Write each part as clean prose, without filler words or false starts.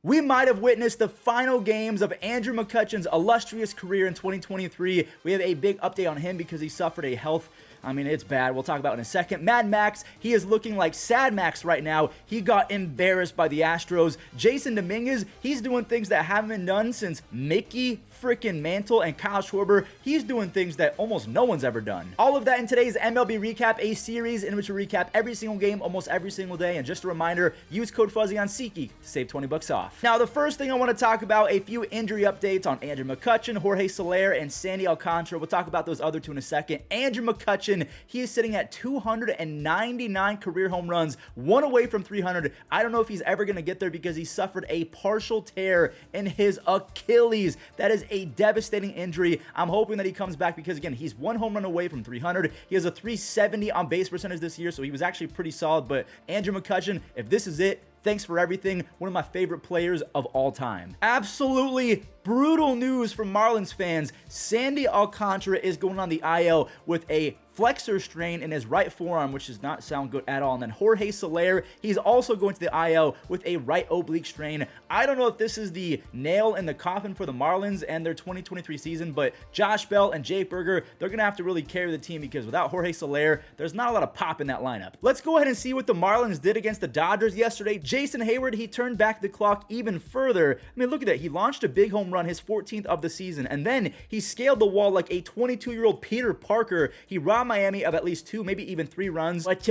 We might have witnessed the final games of Andrew McCutchen's illustrious career in 2023. We have a big update on him because he suffered a health, it's bad. We'll talk about it in a second. Mad Max, he is looking like Sad Max right now. He got embarrassed by the Astros. Jason Dominguez, he's doing things that haven't been done since Mickey freaking Mantle, and Kyle Schwarber, he's doing things that almost no one's ever done. All of that in today's MLB Recap, a series in which we recap every single game almost every single day. And just a reminder, use code Fuzzy on SeatGeek to save 20 bucks off. Now, the first thing I want to talk about, a few injury updates on Andrew McCutchen, Jorge Soler, and Sandy Alcantara. We'll talk about those other two in a second. Andrew McCutchen, he is sitting at 299 career home runs, one away from 300. I don't know if he's ever going to get there because he suffered a partial tear in his Achilles. That is a devastating injury. I'm hoping that he comes back because, again, he's one home run away from 300. He has a 370 on base percentage this year, so he was actually pretty solid. But Andrew McCutchen, if this is it, thanks for everything. One of my favorite players of all time. Absolutely brutal news from Marlins fans. Sandy Alcantara is going on the IL with a flexor strain in his right forearm, which does not sound good at all. And then Jorge Soler, he's also going to the IL with a right oblique strain. I don't know if this is the nail in the coffin for the Marlins and their 2023 season, but Josh Bell and Jake Burger, they're going to have to really carry the team because without Jorge Soler, there's not a lot of pop in that lineup. Let's go ahead and see what the Marlins did against the Dodgers yesterday. Jason Hayward, he turned back the clock even further. Look at that. He launched a big home run, his 14th of the season, and then he scaled the wall like a 22-year-old Peter Parker. He robbed Miami of at least 2, maybe even 3 runs. But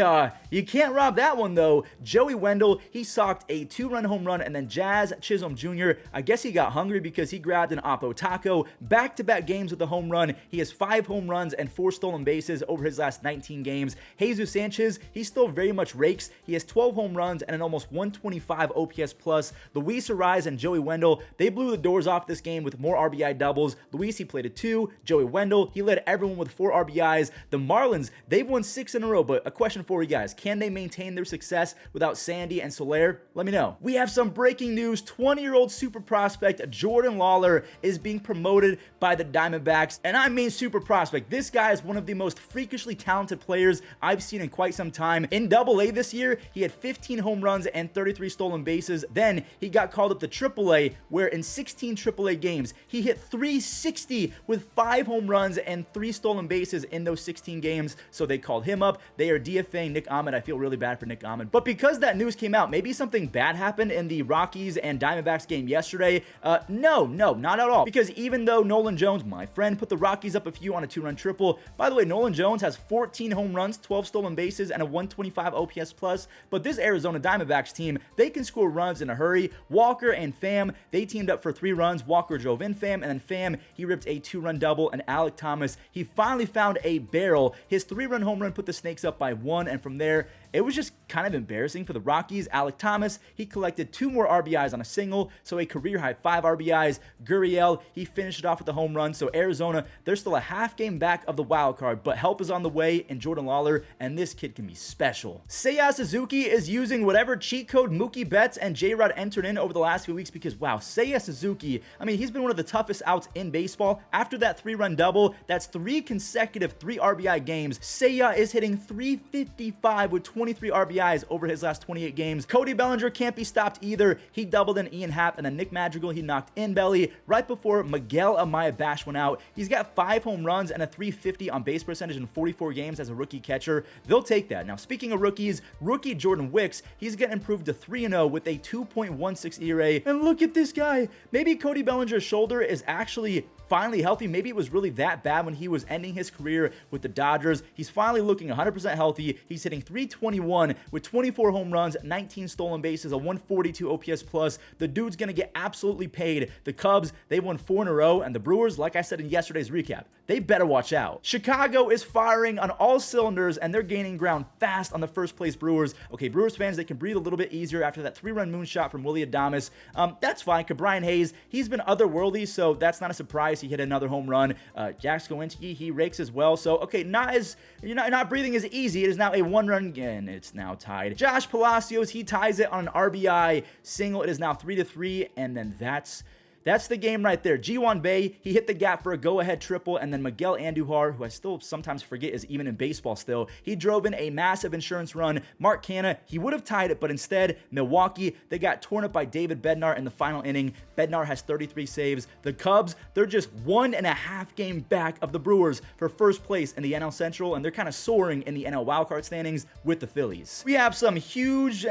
you can't rob that one, though. Joey Wendell, he socked a 2-run home run, and then Jazz Chisholm Jr., I guess he got hungry because he grabbed an Oppo Taco. Back-to-back games with a home run. He has 5 home runs and 4 stolen bases over his last 19 games. Jesus Sanchez, he still very much rakes. He has 12 home runs and an almost 125 OPS plus. Luis Ariz and Joey Wendell, they blew the doors off this game with more RBI doubles. Luis, he played a 2. Joey Wendell, he led everyone with 4 RBIs. The Marlins, they've won 6 in a row, but a question for you guys. Can they maintain their success without Sandy and Soler? Let me know. We have some breaking news. 20-year-old super prospect Jordan Lawler is being promoted by the Diamondbacks, and I mean super prospect. This guy is one of the most freakishly talented players I've seen in quite some time. In Double-A this year, he had 15 home runs and 33 stolen bases. Then he got called up to Triple-A, where in 16 Triple-A games, he hit 360 with 5 home runs and 3 stolen bases in those 16 games. So they called him up. They are DFAing Nick Ahmed. I feel really bad for Nick Ahmed. But because that news came out, maybe something bad happened in the Rockies and Diamondbacks game yesterday. No, not at all. Because even though Nolan Jones, my friend, put the Rockies up a few on a 2-run triple. By the way, Nolan Jones has 14 home runs, 12 stolen bases, and a 125 OPS plus. But this Arizona Diamondbacks team, they can score runs in a hurry. Walker and Pham, they teamed up for 3 runs. Walker drove in Pham, and then Pham, he ripped a 2-run double. And Alek Thomas, he finally found a barrel. His 3-run home run put the Snakes up by 1, and from there, it was just kind of embarrassing for the Rockies. Alek Thomas, he collected 2 more RBIs on a single, so a career-high 5 RBIs. Gurriel, he finished it off with a home run. So Arizona, they're still a half game back of the wild card, but help is on the way in Jordan Lawler, and this kid can be special. Seiya Suzuki is using whatever cheat code Mookie Betts and J-Rod entered in over the last few weeks because, wow, Seiya Suzuki, he's been one of the toughest outs in baseball. After that 3-run double, that's 3 consecutive 3 RBI games. Seiya is hitting 355 with 23 RBIs over his last 28 games. Cody Bellinger can't be stopped either. He doubled in Ian Happ, and then Nick Madrigal, he knocked in Belly right before Miguel Amaya Bash went out. He's got 5 home runs and a 350 on base percentage in 44 games as a rookie catcher. They'll take that. Now, speaking of rookies, rookie Jordan Wicks, he's getting improved to 3-0 with a 2.16 ERA. And look at this guy. Maybe Cody Bellinger's shoulder is actually finally healthy. Maybe it was really that bad when he was ending his career with the Dodgers. He's finally looking 100% healthy. He's hitting 321 with 24 home runs, 19 stolen bases, a 142 OPS plus. The dude's gonna get absolutely paid. The Cubs, they've won 4 in a row, and the Brewers, like I said in yesterday's recap, they better watch out. Chicago is firing on all cylinders, and they're gaining ground fast on the first place Brewers. Okay, Brewers fans, they can breathe a little bit easier after that 3-run moonshot from Willy Adames. That's fine. Brian Hayes, he's been otherworldly, so that's not a surprise. He hit another home run. Jack Skowinski, he rakes as well. So, okay, you're not breathing as easy. It is now a 1-run again. It's now tied. Josh Palacios, he ties it on an RBI single. It is now 3-3, and then that's That's the game right there. Ji-hwan Bae, he hit the gap for a go-ahead triple, and then Miguel Andujar, who I still sometimes forget is even in baseball still, he drove in a massive insurance run. Mark Canha, he would have tied it, but instead, Milwaukee, they got torn up by David Bednar in the final inning. Bednar has 33 saves. The Cubs, they're just 1.5 game back of the Brewers for first place in the NL Central, and they're kind of soaring in the NL wildcard standings with the Phillies. We have some huge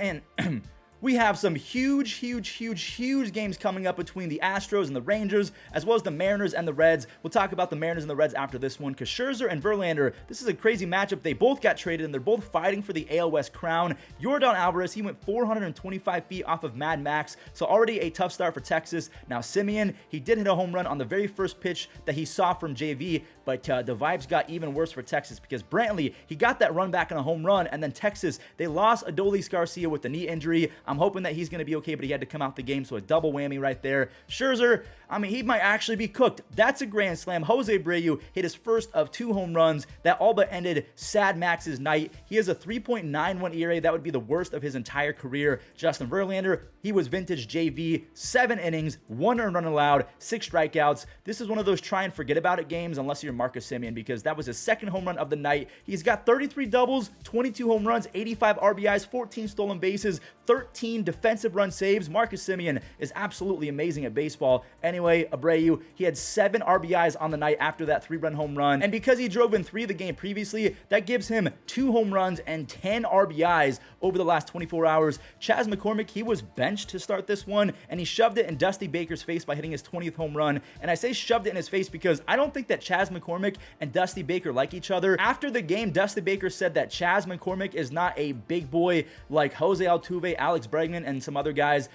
huge games coming up between the Astros and the Rangers, as well as the Mariners and the Reds. We'll talk about the Mariners and the Reds after this one, because Scherzer and Verlander, this is a crazy matchup. They both got traded, and they're both fighting for the AL West crown. Yordan Alvarez, he went 425 feet off of Mad Max, so already a tough start for Texas. Now, Simeon, he did hit a home run on the very first pitch that he saw from JV, but the vibes got even worse for Texas, because Brantley, he got that run back on a home run, and then Texas, they lost Adolis Garcia with the knee injury. I'm hoping that he's going to be okay, but he had to come out the game, so a double whammy right there. Scherzer, I mean, he might actually be cooked. That's a grand slam. Jose Abreu hit his first of 2 home runs. That all but ended Sad Max's night. He has a 3.91 ERA. That would be the worst of his entire career. Justin Verlander, he was vintage JV. 7 innings, 1 earned run allowed, 6 strikeouts. This is one of those try and forget about it games, unless you're Marcus Semien, because that was his second home run of the night. He's got 33 doubles, 22 home runs, 85 RBIs, 14 stolen bases, 13 defensive run saves. Marcus Semien is absolutely amazing at baseball. Anyway, Abreu, he had 7 RBIs on the night after that 3-run home run. And because he drove in 3 of the game previously, that gives him 2 home runs and 10 RBIs over the last 24 hours. Chas McCormick, he was benched to start this one, and he shoved it in Dusty Baker's face by hitting his 20th home run. And I say shoved it in his face because I don't think that Chas McCormick and Dusty Baker like each other. After the game, Dusty Baker said that Chas McCormick is not a big boy like Jose Altuve, Alex Bregman, and some other guys.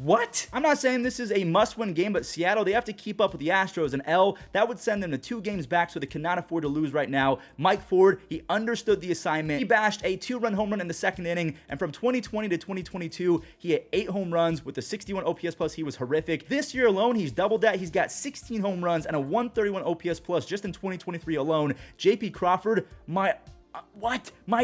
What? I'm not saying this is a must-win game, but Seattle, they have to keep up with the Astros. An L, that would send them to 2 games back, so they cannot afford to lose right now. Mike Ford, he understood the assignment. He bashed a 2-run home run in the second inning, and from 2020 to 2022, he hit 8 home runs with a 61 OPS plus. He was horrific. This year alone, he's doubled that. He's got 16 home runs and a 131 OPS plus just in 2023 alone. JP Crawford, my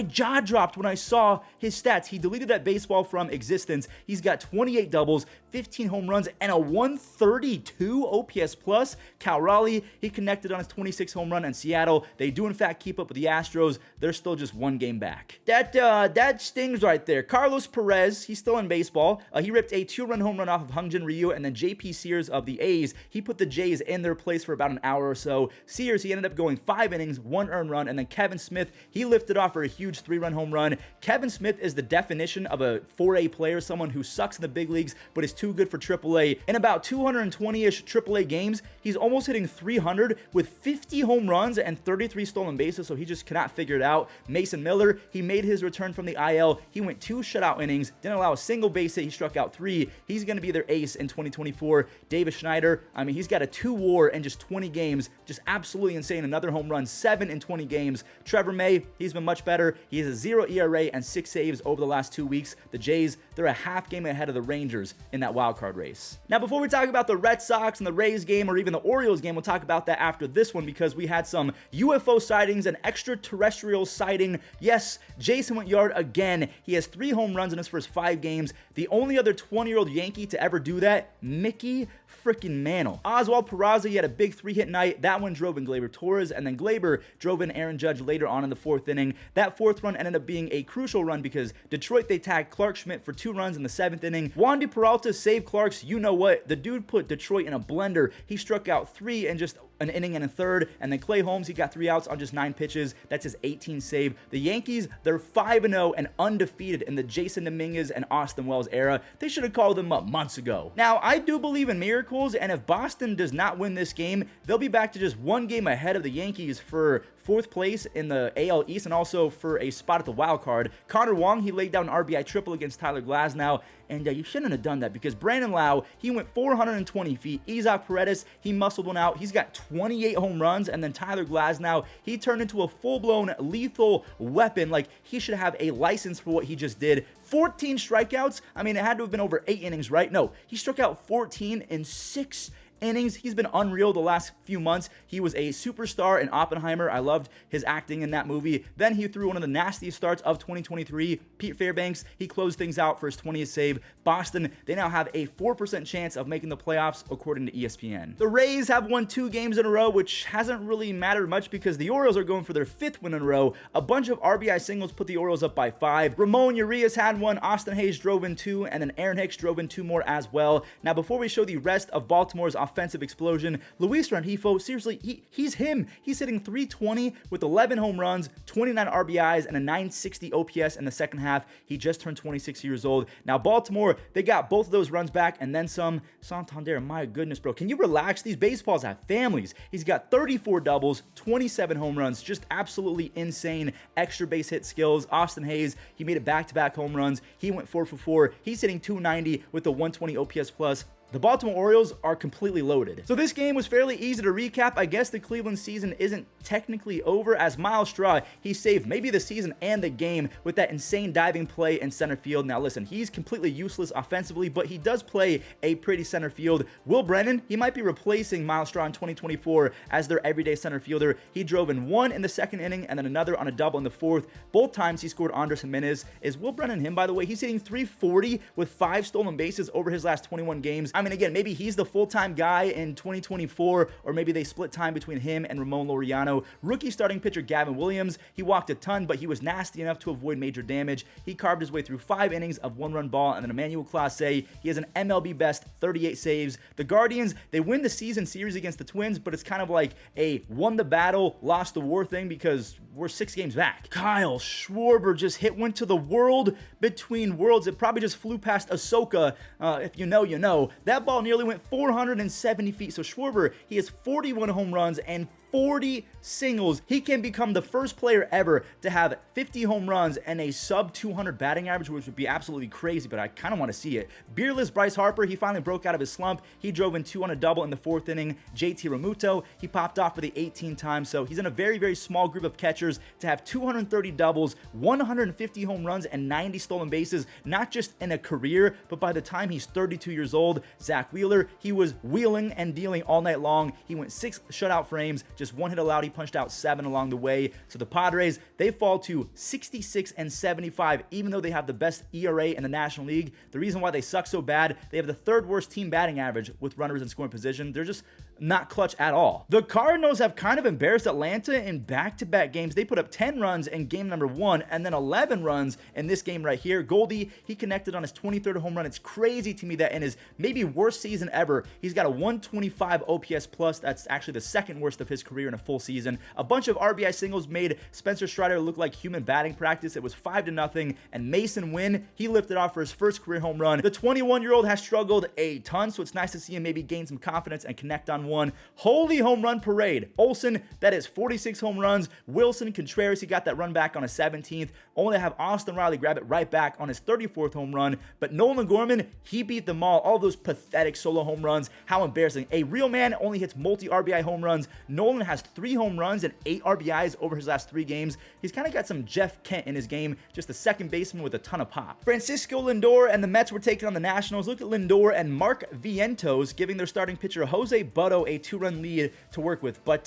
jaw dropped when I saw his stats. He deleted that baseball from existence. He's got 28 doubles, 15 home runs, and a 132 OPS plus. Cal Raleigh, he connected on his 26 home run, and Seattle, they do in fact keep up with the Astros. They're still just 1 game back. That stings right there. Carlos Perez, he's still in baseball. He ripped a 2-run home run off of Hungjin Ryu, and then JP Sears of the A's, he put the Jays in their place for about an hour or so. Sears, he ended up going 5 innings, 1 earned run, and then Kevin Smith, he lifted off for a huge 3-run home run. Kevin Smith is the definition of a 4A player, someone who sucks in the big leagues but is too good for AAA. In about 220-ish AAA games, he's almost hitting 300 with 50 home runs and 33 stolen bases, so he just cannot figure it out. Mason Miller, he made his return from the IL. He went 2 shutout innings, didn't allow a single base hit. He struck out 3. He's going to be their ace in 2024. Davis Schneider, I mean, he's got a 2 WAR in just 20 games. Just absolutely insane. Another home run, 7 in 20 games. Trevor May, he's been much better. He has a 0 ERA and 6 saves over the last 2 weeks. The Jays, they're a half game ahead of the Rangers in that wild card race. Now, before we talk about the Red Sox and the Rays game or even the Orioles game, we'll talk about that after this one, because we had some UFO sightings and extraterrestrial sighting. Yes, Jason went yard again. He has 3 home runs in his first 5 games. The only other 20-year-old Yankee to ever do that, Mickey freaking Mantle. Oswald Peraza, he had a big 3-hit night. That one drove in Gleyber Torres, and then Gleyber drove in Aaron Judge later on in the 4th inning. That 4th run ended up being a crucial run because Detroit, they tagged Clark Schmidt for 2 runs in the 7th inning. Wandy Peralta saved Clark's you-know-what. The dude put Detroit in a blender. He struck out 3 in just an inning and a third, and then Clay Holmes, he got 3 outs on just 9 pitches. That's his 18th save. The Yankees, they're 5-0 and undefeated in the Jason Dominguez and Austin Wells era. They should have called them up months ago. Now, I do believe in miracles, and if Boston does not win this game, they'll be back to just 1 game ahead of the Yankees for 4th place in the AL East and also for a spot at the wild card. Connor Wong, he laid down an RBI triple against Tyler Glasnow, and you shouldn't have done that because Brandon Lau, he went 420 feet. Isaac Paredes, he muscled one out. He's got 28 home runs, and then Tyler Glasnow, he turned into a full-blown lethal weapon. Like, he should have a license for what he just did. 14 strikeouts. I mean, it had to have been over 8 innings, right? No, he struck out 14 in 6 innings. He's been unreal the last few months. He was a superstar in Oppenheimer. I loved his acting in that movie. Then he threw one of the nastiest starts of 2023. Pete Fairbanks, he closed things out for his 20th save. Boston, they now have a 4% chance of making the playoffs according to ESPN. The Rays have won 2 games in a row, which hasn't really mattered much because the Orioles are going for their 5th win in a row. A bunch of RBI singles put the Orioles up by 5. Ramon Urias had one, Austin Hayes drove in 2, and then Aaron Hicks drove in 2 more as well. Now, before we show the rest of Baltimore's offensive explosion, Luis Rengifo, seriously, he's him. He's hitting .320 with 11 home runs, 29 RBIs, and a .960 OPS in the second half. He just turned 26 years old. Now, Baltimore, they got both of those runs back and then some. Santander, my goodness, bro. Can you relax? These baseballs have families. He's got 34 doubles, 27 home runs, just absolutely insane extra base hit skills. Austin Hayes, he made it back-to-back home runs. He went 4 for 4. He's hitting .290 with a 120 OPS plus. The Baltimore Orioles are completely loaded. So this game was fairly easy to recap. I guess the Cleveland season isn't technically over, as Miles Straw, he saved maybe the season and the game with that insane diving play in center field. Now listen, he's completely useless offensively, but he does play a pretty center field. Will Brennan, he might be replacing Miles Straw in 2024 as their everyday center fielder. He drove in 1 in the second inning and then another on a double in the 4th. Both times he scored Andres Gimenez. Is Will Brennan him, by the way? He's hitting .340 with 5 stolen bases over his last 21 games. I mean, again, maybe he's the full-time guy in 2024, or maybe they split time between him and Ramon Laureano. Rookie starting pitcher Gavin Williams, he walked a ton, but he was nasty enough to avoid major damage. He carved his way through 5 innings of 1-run ball, and then Emmanuel Clase, he has an MLB best 38 saves. The Guardians, they win the season series against the Twins, but it's kind of like a won the battle, lost the war thing because we're 6 games back. Kyle Schwarber just hit one to the world between worlds. It probably just flew past Ahsoka. If you know, you know. That ball nearly went 470 feet. So Schwarber, he has 41 home runs and 40 singles. He can become the first player ever to have 50 home runs and a sub 200 batting average, which would be absolutely crazy, but I kind of want to see it. Beerless Bryce Harper, he finally broke out of his slump. He drove in 2 on a double in the 4th inning. JT Realmuto, he popped off for the 18th time, so he's in a very, very small group of catchers to have 230 doubles, 150 home runs, and 90 stolen bases, not just in a career, but by the time he's 32 years old. Zach Wheeler, he was wheeling and dealing all night long. He went 6 shutout frames, just 1 hit allowed. He punched out 7 along the way. So the Padres, they fall to 66 and 75, even though they have the best ERA in the National League. The reason why they suck so bad, they have the 3rd worst team batting average with runners in scoring position. They're just not clutch at all. The Cardinals have kind of embarrassed Atlanta in back-to-back games. They put up 10 runs in game number 1 and then 11 runs in this game right here. Goldie, he connected on his 23rd home run. It's crazy to me that in his maybe worst season ever, he's got a 125 OPS plus. That's actually the 2nd worst of his career in a full season. A bunch of RBI singles made Spencer Strider look like human batting practice. It was 5-0, and Mason Wynn, he lifted off for his first career home run. The 21-year-old has struggled a ton, so it's nice to see him maybe gain some confidence and connect on one. Holy home run parade. Olsen, that is 46 home runs. Wilson Contreras, he got that run back on his 17th. Only have Austin Riley grab it right back on his 34th home run. But Nolan Gorman, he beat them all those pathetic solo home runs. How embarrassing. A real man only hits multi-RBI home runs. Nolan has 3 home runs and 8 RBIs over his last 3 games. He's kind of got some Jeff Kent in his game, just a second baseman with a ton of pop. Francisco Lindor and the Mets were taking on the Nationals. Look at Lindor and Mark Vientos giving their starting pitcher Jose Butto a 2-run lead to work with. But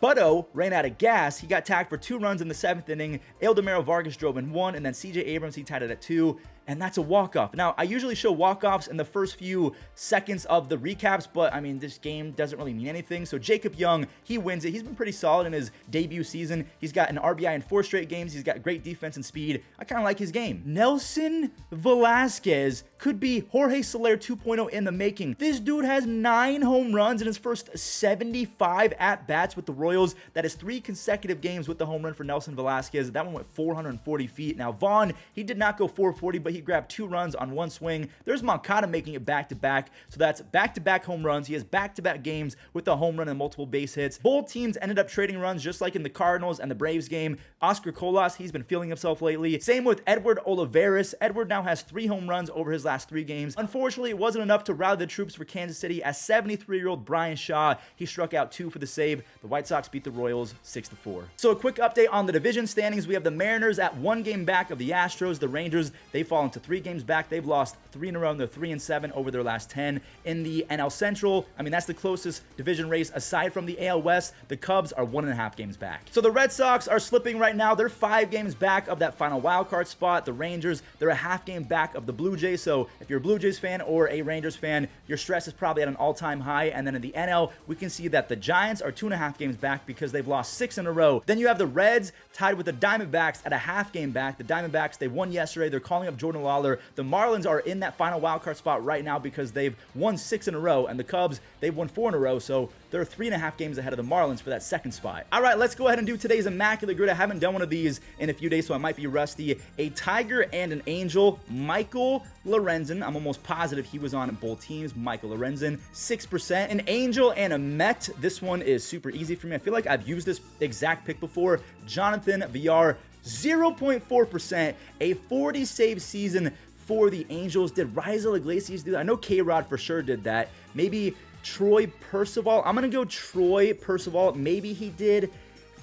Butto ran out of gas. He got tagged for 2 runs in the 7th inning. Eldemiro Vargas drove in 1, and then CJ Abrams, he tied it at 2. And that's a walk-off. Now, I usually show walk-offs in the first few seconds of the recaps, but, I mean, this game doesn't really mean anything. So Jacob Young, he wins it. He's been pretty solid in his debut season. He's got an RBI in 4 straight games. He's got great defense and speed. I kind of like his game. Nelson Velasquez could be Jorge Soler 2.0 in the making. This dude has 9 home runs in his first 75 at-bats with the Royals. That is 3 consecutive games with the home run for Nelson Velasquez. That one went 440 feet. Now, Vaughn, he did not go 440, but he grabbed 2 runs on 1 swing. There's Moncada making it back-to-back. So that's back-to-back home runs. He has back-to-back games with a home run and multiple base hits. Both teams ended up trading runs just like in the Cardinals and the Braves game. Oscar Colas, he's been feeling himself lately. Same with Edward Olivares. Edward now has 3 home runs over his last 3 games. Unfortunately, it wasn't enough to rally the troops for Kansas City as 73-year-old Brian Shaw, he struck out 2 for the save. The White Sox beat the Royals 6-4. So a quick update on the division standings. We have the Mariners at 1 game back of the Astros. The Rangers, they fall fallen to 3 games back. They've lost 3 in a row, and they're 3-7 over their last 10. In the NL Central, I mean, that's the closest division race aside from the AL West. The Cubs are 1.5 games back. So the Red Sox are slipping right now. They're 5 games back of that final wild card spot. The Rangers, they're a half game back of the Blue Jays. So if you're a Blue Jays fan or a Rangers fan, your stress is probably at an all-time high. And then in the NL, we can see that the Giants are 2.5 games back because they've lost 6 in a row. Then you have the Reds tied with the Diamondbacks at a half game back. The Diamondbacks, they won yesterday. They're calling up Jordan Lawler. The Marlins are in that final wild card spot right now because they've won 6 in a row. And the Cubs, they've won 4 in a row. So they're 3.5 games ahead of the Marlins for that second spot. All right, let's go ahead and do today's Immaculate Grid. I haven't done one of these in a few days, so I might be rusty. A Tiger and an Angel, Michael Lorenzen. I'm almost positive he was on both teams. Michael Lorenzen, 6%. An Angel and a Met. This one is super easy for me. I feel like I've used this exact pick before. Jonathan Villar, 0.4%. A 40 save season for the Angels. Did Raisel Iglesias do that? I know K-Rod for sure did that. Maybe Troy Percival. I'm going to go Troy Percival. Maybe he did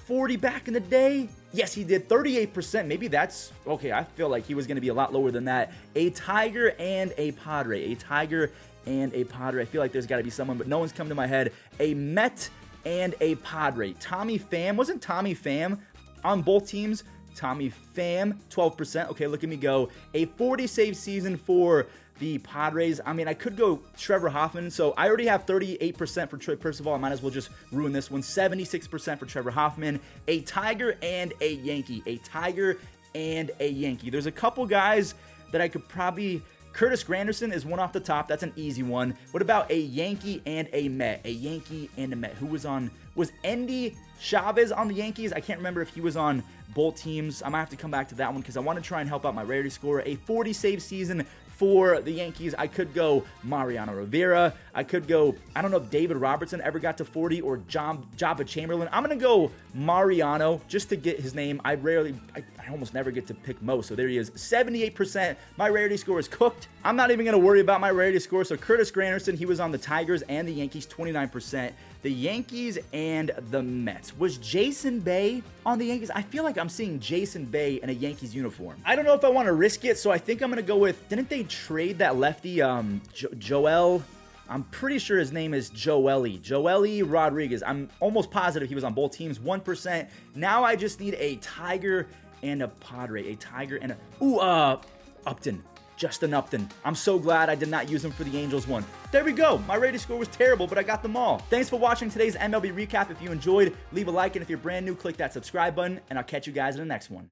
40 back in the day. Yes, he did 38%. Maybe that's okay. I feel like he was going to be a lot lower than that. A Tiger and a Padre. A Tiger and a Padre. I feel like there's got to be someone, but no one's come to my head. A Met and a Padre. Tommy Pham. Wasn't Tommy Pham on both teams? Tommy Pham, 12%. Okay, look at me go. A 40 save season for the Padres. I mean, I could go Trevor Hoffman. So I already have 38% for Troy Percival. I might as well just ruin this one. 76% for Trevor Hoffman. A Tiger and a Yankee. A Tiger and a Yankee. There's a couple guys that I could probably... Curtis Granderson is one off the top. That's an easy one. What about a Yankee and a Met? A Yankee and a Met. Who was on... Was Endy Chavez on the Yankees? I can't remember if he was on both teams. I might have to come back to that one because I want to try and help out my rarity score. A 40 save season for the Yankees. I could go Mariano Rivera. I could go, I don't know if David Robertson ever got to 40 or Jabba Chamberlain. I'm going to go Mariano just to get his name. I almost never get to pick most. So there he is, 78%. My rarity score is cooked. I'm not even going to worry about my rarity score. So Curtis Granderson, he was on the Tigers and the Yankees, 29%. The Yankees and the Mets. Was Jason Bay on the Yankees? I feel like I'm seeing Jason Bay in a Yankees uniform. I don't know if I want to risk it, so I think I'm going to go with, didn't they trade that lefty, Joel? I'm pretty sure his name is Joely Rodriguez. I'm almost positive he was on both teams, 1%. Now I just need a Tiger and a Padre. A Tiger and a... Upton. Justin Upton. I'm so glad I did not use him for the Angels one. There we go. My rating score was terrible, but I got them all. Thanks for watching today's MLB recap. If you enjoyed, leave a like, and if you're brand new, click that subscribe button, and I'll catch you guys in the next one.